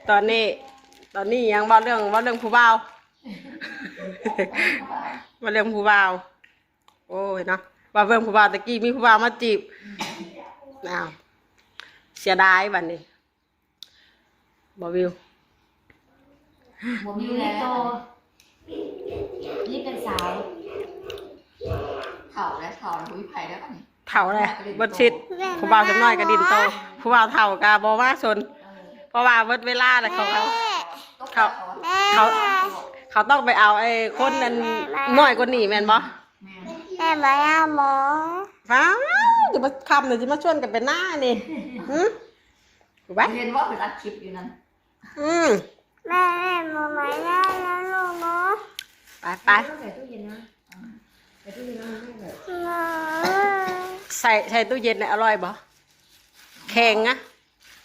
ตอนนี้ยังว่าเรื่องผู้บ่าวว่าเรื่องผู้บ่าวโอ้ยเนาะว่าเรื่องผู้บ่าวตะกี้มีผู้บ่าวมาจีบอ้าวเสียดายบัดนี้บ่วิวมีแล้วนี่เป็นสาวเถ่าและเถ่าคุยไผ่แล้วกันเถ่าเลยบดชิดผู้บ่าวจำน้อยกระดินโตผู้บ่าวเถ่ากาบอว่าชนเพราะว่าเบิดเวลาแล้วเขาต้องไปเอาไอ้คนนั้นน้อยกว่านี้แม่นบ่แม่มาเอาหมอฟ้าจะมาคำหรือจะมาชวนกันเป็นหน้านี่ถูกไหมเรียนว่าเป็นอัดคลิปอยู่นั่นแม่มาไม่ได้แล้วลูกเนาะไปใส่ตู้เย็นนะใส่ตู้เย็นนะใส่ตู้เย็นเนี่ยอร่อยบ่แข็งนะ